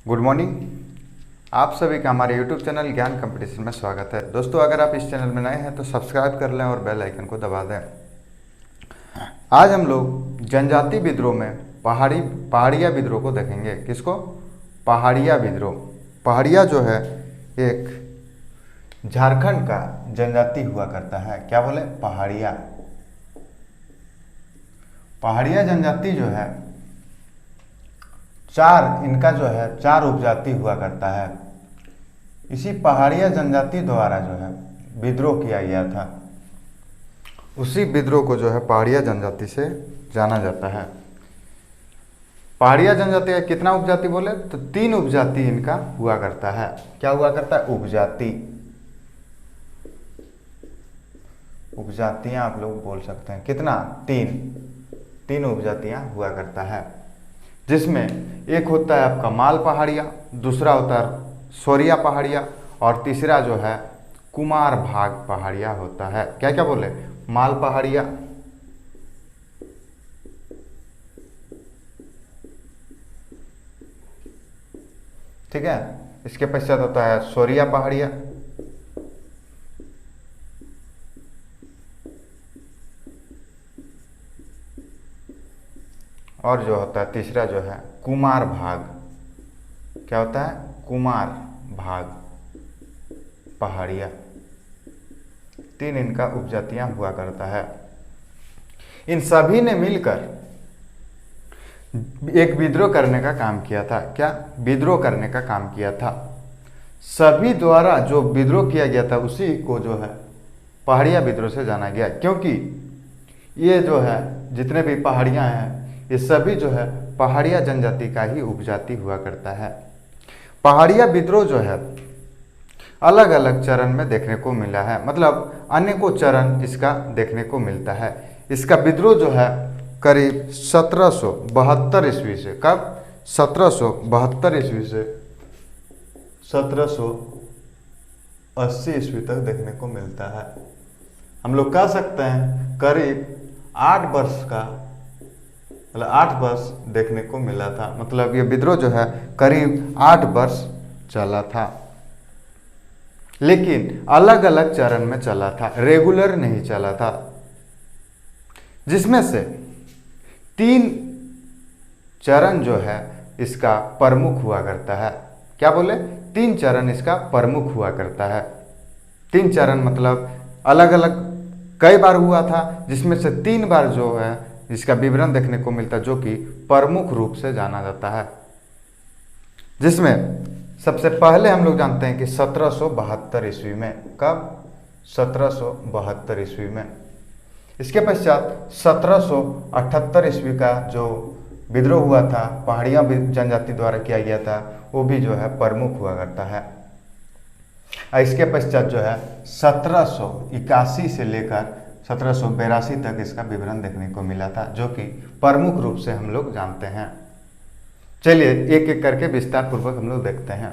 Good morning. आप सभी का हमारे यूट्यूब चैनल ज्ञान कंपटीशन में स्वागत है। दोस्तों, अगर आप इस चैनल में नए हैं तो सब्सक्राइब कर लें और बेल आइकन को दबा दें। आज हम लोग जनजाति विद्रोह में पहाड़िया विद्रोह को देखेंगे। किसको? पहाड़िया विद्रोह। पहाड़िया जो है एक झारखंड का जनजाति हुआ करता है। क्या बोले? पहाड़िया। पहाड़िया जनजाति जो है चार उपजाति हुआ करता है। इसी पहाड़िया जनजाति द्वारा जो है विद्रोह किया गया था। उसी विद्रोह को जो है पहाड़िया जनजाति से जाना जाता है। पहाड़िया जनजाति का कितना उपजाति बोले तो 3 उपजाति इनका हुआ करता है। क्या हुआ करता है? उपजाति। उपजातियां आप लोग बोल सकते हैं। कितना? 3 उपजातियां हुआ करता है, जिसमें एक होता है आपका माल पहाड़िया, दूसरा होता है सोरिया पहाड़िया और तीसरा जो है कुमार भाग पहाड़िया होता है। क्या क्या बोले? माल पहाड़िया, ठीक है। इसके पश्चात होता है सोरिया पहाड़िया, और जो होता है तीसरा जो है कुमार भाग। क्या होता है? कुमार भाग पहाड़िया। 3 इनका उपजातियां हुआ करता है। इन सभी ने मिलकर एक विद्रोह करने का काम किया था। क्या? विद्रोह करने का काम किया था। सभी द्वारा जो विद्रोह किया गया था उसी को जो है पहाड़िया विद्रोह से जाना गया, क्योंकि ये जो है जितने भी पहाड़ियां हैं ये सभी जो है पहाड़िया जनजाति का ही उपजाति हुआ करता है। पहाड़िया विद्रोह जो है अलग अलग चरण में देखने को मिला है, मतलब अनेकों चरण इसका देखने को मिलता है। इसका विद्रोह जो है करीब 1772 ईस्वी से, कब? 1772 ईस्वी से 1780 ईस्वी तक देखने को मिलता है। हम लोग कह सकते हैं करीब 8 वर्ष का, मतलब 8 वर्ष देखने को मिला था। मतलब ये विद्रोह जो है करीब 8 वर्ष चला था, लेकिन अलग अलग चरण में चला था, रेगुलर नहीं चला था। जिसमें से 3 चरण जो है इसका प्रमुख हुआ करता है। क्या बोले? 3 चरण इसका प्रमुख हुआ करता है। 3 चरण मतलब अलग अलग कई बार हुआ था, जिसमें से 3 बार जो है इसका विवरण देखने को मिलता है, जो कि प्रमुख रूप से जाना जाता है। जिसमें सबसे पहले हम लोग जानते हैं कि 1772 ईस्वी में, कब? 1772 ईस्वी में। इसके पश्चात 1778 ईस्वी का जो विद्रोह हुआ था पहाड़िया जनजाति द्वारा किया गया था, वो भी जो है प्रमुख हुआ करता है। और इसके पश्चात जो है 1781 से लेकर 1782 तक इसका विवरण देखने को मिला था, जो कि प्रमुख रूप से हम लोग जानते हैं। चलिए एक एक करके विस्तार पूर्वक हम लोग देखते हैं।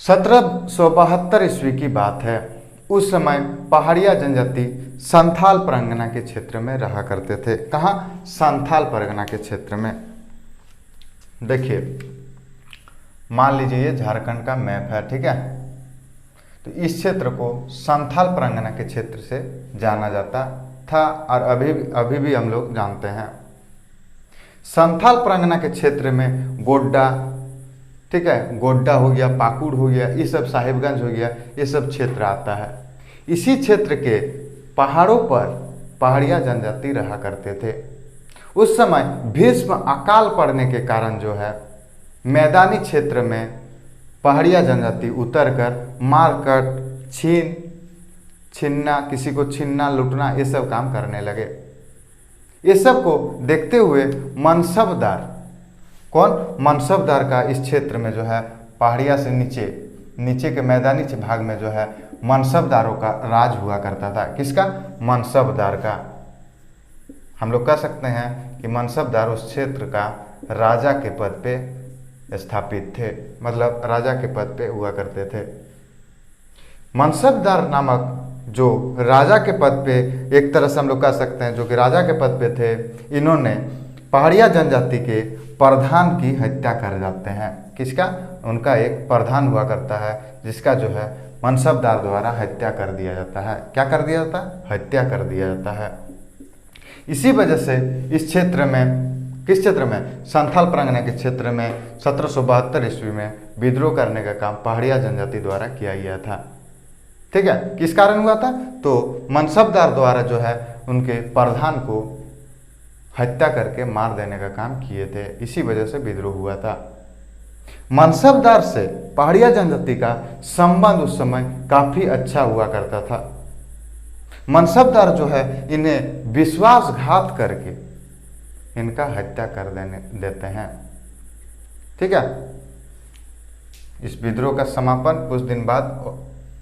1772 ईस्वी की बात है। उस समय पहाड़िया जनजाति संथाल परगना के क्षेत्र में रहा करते थे। कहाँ? संथाल परगना के क्षेत्र में। देखिए, मान लीजिए ये झारखंड का मैप है, ठीक है। तो इस क्षेत्र को संथाल परगना के क्षेत्र से जाना जाता था और अभी भी हम लोग जानते हैं। संथाल परगना के क्षेत्र में गोड्डा, ठीक है, गोड्डा हो गया, पाकुड़ हो गया, ये सब, साहिबगंज हो गया, ये सब क्षेत्र आता है। इसी क्षेत्र के पहाड़ों पर पहाड़िया जनजाति रहा करते थे। उस समय भीषण अकाल पड़ने के कारण जो है मैदानी क्षेत्र में पहाड़िया जनजाति उतरकर मारकाट, छीनना, किसी को छीनना, लूटना, ये सब काम करने लगे। ये सब को देखते हुए मनसबदार, कौन? मनसबदार का इस क्षेत्र में जो है पहाड़िया से नीचे के मैदानी भाग में जो है मनसबदारों का राज हुआ करता था। किसका? मनसबदार का। हम लोग कह सकते हैं कि मनसबदार उस क्षेत्र का राजा के पद पे स्थापित थे, मतलब राजा के पद पे हुआ करते थे। मनसबदार नामक जो राजा के पद पे, एक तरह से हम लोग कह सकते हैं जो कि राजा के पद पे थे, इन्होंने पहाड़िया जनजाति के प्रधान की हत्या कर जाते हैं। किसका? उनका एक प्रधान हुआ करता है जिसका जो है मनसबदार द्वारा हत्या कर दिया जाता है। क्या कर दिया जाता है? हत्या कर दिया जाता है। इसी वजह से इस क्षेत्र में, किस क्षेत्र में? संथाल परगना के क्षेत्र में 1772 ईस्वी में विद्रोह करने का काम पहाड़िया जनजाति द्वारा किया गया था। ठीक है, किस कारण हुआ था? तो मनसबदार द्वारा जो है उनके प्रधान को हत्या करके मार देने का काम किए थे, इसी वजह से विद्रोह हुआ था। मनसबदार से पहाड़िया जनजाति का संबंध उस समय काफी अच्छा हुआ करता था। मनसबदार जो है इन्हें विश्वासघात करके इनका हत्या कर देते हैं। ठीक है, इस विद्रोह का समापन कुछ दिन बाद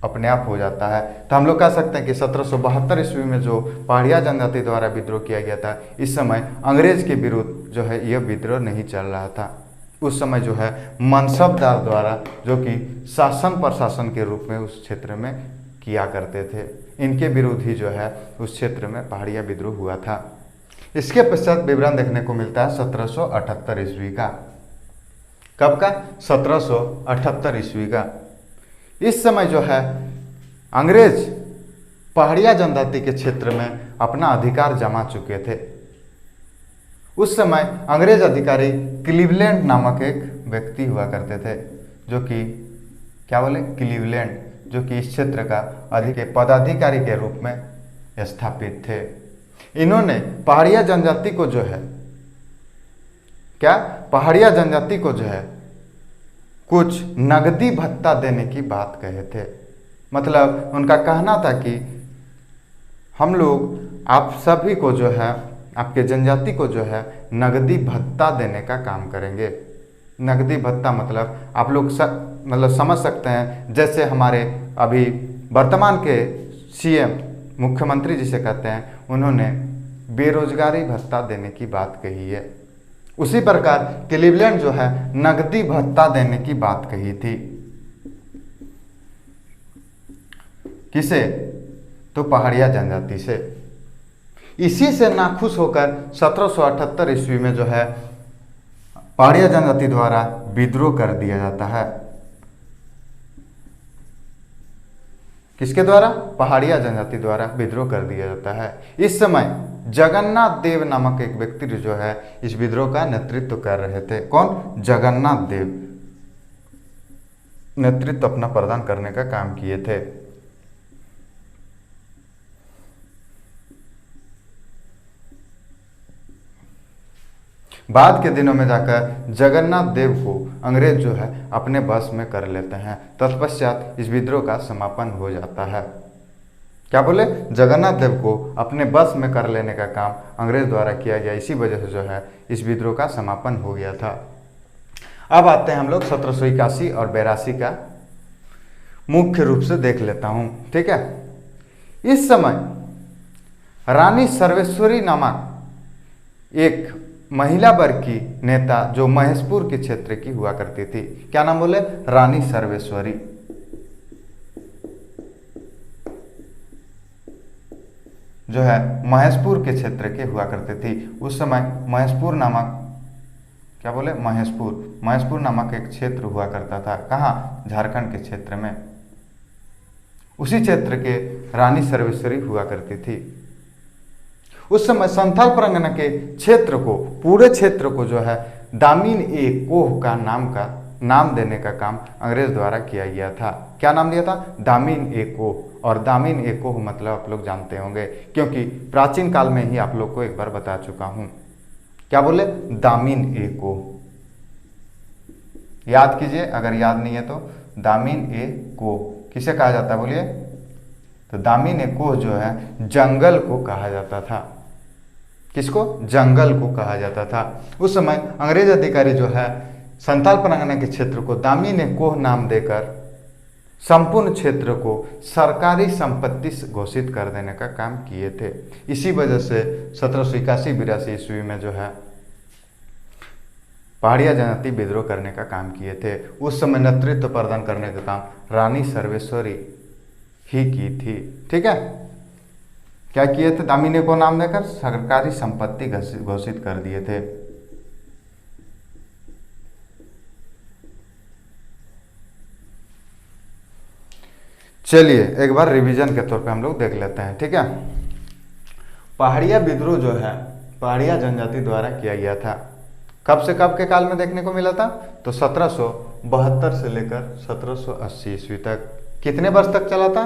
अपने आप हो जाता है। तो हम लोग कह सकते हैं कि 1772 ईस्वी में जो पहाड़िया जनजाति द्वारा विद्रोह किया गया था, इस समय अंग्रेज के विरुद्ध जो है यह विद्रोह नहीं चल रहा था। उस समय जो है मनसबदार द्वारा, जो कि शासन प्रशासन के रूप में उस क्षेत्र में किया करते थे, इनके विरुद्ध ही जो है उस क्षेत्र में पहाड़िया विद्रोह हुआ था। इसके पश्चात विवरण देखने को मिलता है 1778 ईस्वी का। कब का? 1778 ईस्वी का। इस समय जो है अंग्रेज पहाड़िया जनजाति के क्षेत्र में अपना अधिकार जमा चुके थे। उस समय अंग्रेज अधिकारी क्लीवलैंड नामक एक व्यक्ति हुआ करते थे, जो कि क्या बोले? क्लीवलैंड, जो कि इस क्षेत्र का पदाधिकारी के रूप में स्थापित थे। इन्होंने पहाड़िया जनजाति को जो है क्या? पहाड़िया जनजाति को जो है कुछ नगदी भत्ता देने की बात कहे थे। मतलब उनका कहना था कि हम लोग आप सभी को जो है, आपके जनजाति को जो है नगदी भत्ता देने का काम करेंगे। नगदी भत्ता मतलब आप लोग मतलब समझ सकते हैं, जैसे हमारे अभी वर्तमान के सीएम, मुख्यमंत्री जिसे कहते हैं, उन्होंने बेरोजगारी भत्ता देने की बात कही है। उसी प्रकार क्लीवलैंड जो है नगदी भत्ता देने की बात कही थी। किसे? तो पहाड़िया जनजाति से। इसी से नाखुश होकर 1778 ईस्वी में जो है पहाड़िया जनजाति द्वारा विद्रोह कर दिया जाता है। किसके द्वारा? पहाड़िया जनजाति द्वारा विद्रोह कर दिया जाता है। इस समय जगन्नाथ देव नामक एक व्यक्ति जो है इस विद्रोह का नेतृत्व कर रहे थे। कौन? जगन्नाथ देव नेतृत्व अपना प्रदान करने का काम किए थे। बाद के दिनों में जाकर जगन्नाथ देव को अंग्रेज जो है अपने बस में कर लेते हैं। तत्पश्चात इस विद्रोह का समापन हो जाता है। क्या बोले? जगन्नाथ देव को अपने बस में कर लेने का काम अंग्रेज द्वारा किया गया, इसी वजह से जो है इस विद्रोह का समापन हो गया था। अब आते हैं हम लोग 1781 और 82 का मुख्य रूप से देख लेता हूं। ठीक है, इस समय रानी सर्वेश्वरी नामक एक महिला वर्ग की नेता जो महेशपुर के क्षेत्र की हुआ करती थी। क्या नाम बोले? रानी सर्वेश्वरी। जो है महेशपुर के क्षेत्र के हुआ करती थी। उस समय महेशपुर नामक, क्या बोले? महेशपुर नामक एक क्षेत्र हुआ करता था। कहाँ? झारखंड के क्षेत्र में। उसी क्षेत्र के रानी सर्वेश्वरी हुआ करती थी। उस समय संथाल परगना के क्षेत्र को, पूरे क्षेत्र को जो है दामिन ए कोह का नाम देने का काम अंग्रेज द्वारा किया गया था। क्या नाम दिया था? दामिन ए कोह। और दामिन ए कोह मतलब आप लोग जानते होंगे, क्योंकि प्राचीन काल में ही आप लोग को एक बार बता चुका हूं। क्या बोले? दामिन ए कोह। याद कीजिए, अगर याद नहीं है तो। दामिन ए कोह किसे कहा जाता है बोलिए? तो दामिन ए कोह जो है जंगल को कहा जाता था। किसको? जंगल को कहा जाता था। उस समय अंग्रेज अधिकारी जो है संथाल परगना के क्षेत्र को दामिन ए कोह नाम देकर संपूर्ण क्षेत्र को सरकारी संपत्ति घोषित कर देने का काम किए थे। इसी वजह से 1781-82 ईस्वी में जो है पहाड़िया जनजाति विद्रोह करने का काम किए थे। उस समय नेतृत्व प्रदान करने का काम रानी सर्वेश्वरी ही की थी। ठीक है, क्या किए थे? दामिनी को नाम देकर सरकारी संपत्ति घोषित कर दिए थे। चलिए एक बार रिवीजन के तौर पे हम लोग देख लेते हैं, ठीक है। पहाड़िया विद्रोह जो है पहाड़िया जनजाति द्वारा किया गया था। कब से कब के काल में देखने को मिला था? तो 1772 से लेकर 1780 ईस्वी तक। कितने वर्ष तक चला था?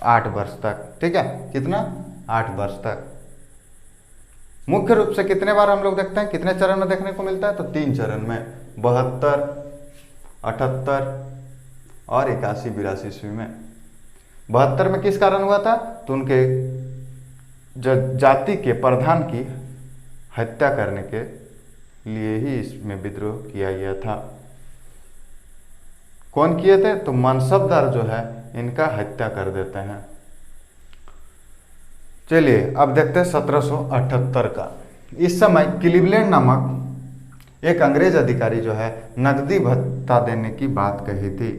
8 वर्ष तक, ठीक है। कितना? 8 वर्ष तक। मुख्य रूप से कितने बार हम लोग देखते हैं, कितने चरण में देखने को मिलता है? तो 3 चरण में, 72, 78 और 81-82 ईस्वी में। 72 में किस कारण हुआ था? तो उनके जाति के प्रधान की हत्या करने के लिए ही इसमें विद्रोह किया गया था। कौन किए थे? तो मनसबदार जो है इनका हत्या कर देते हैं। चलिए अब देखते हैं 1778 का। इस समय क्लीवलैंड नामक एक अंग्रेज अधिकारी जो है नकदी भत्ता देने की बात कही थी।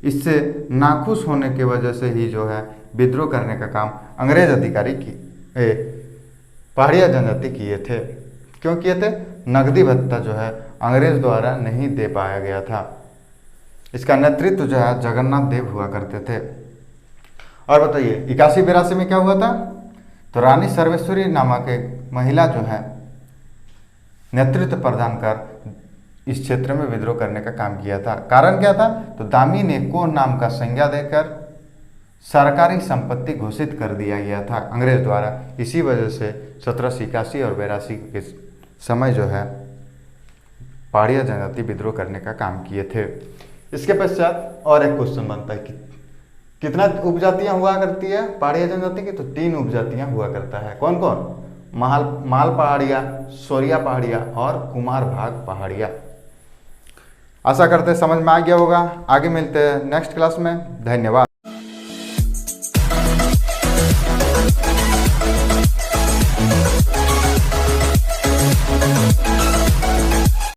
इससे नाखुश होने की वजह से ही जो है विद्रोह करने का काम अंग्रेज अधिकारी पहाड़िया जनजाति किए थे। क्यों किए थे? नकदी भत्ता जो है अंग्रेज द्वारा नहीं दे पाया गया था। इसका नेतृत्व जो है जगन्नाथ देव हुआ करते थे। और बताइए 81-82 में क्या हुआ था? तो रानी सर्वेश्वरी नामक एक महिला जो है नेतृत्व प्रदान कर इस क्षेत्र में विद्रोह करने का काम किया था। कारण क्या था? तो दामी ने को नाम का संज्ञा देकर सरकारी संपत्ति घोषित कर दिया गया था अंग्रेज द्वारा। इसी वजह से 1781 और 82 के समय जो है पहाड़िया जनजाति विद्रोह करने का काम किए थे। इसके पश्चात और एक क्वेश्चन बनता है कि कितना उपजातियां हुआ करती है पहाड़िया जनजाति की? तो 3 उपजातियां हुआ करता है। कौन कौन? माल पहाड़िया, सोरिया पहाड़िया और कुमार भाग पहाड़िया। आशा करते हैं समझ में आ गया होगा। आगे मिलते हैं नेक्स्ट क्लास में। धन्यवाद।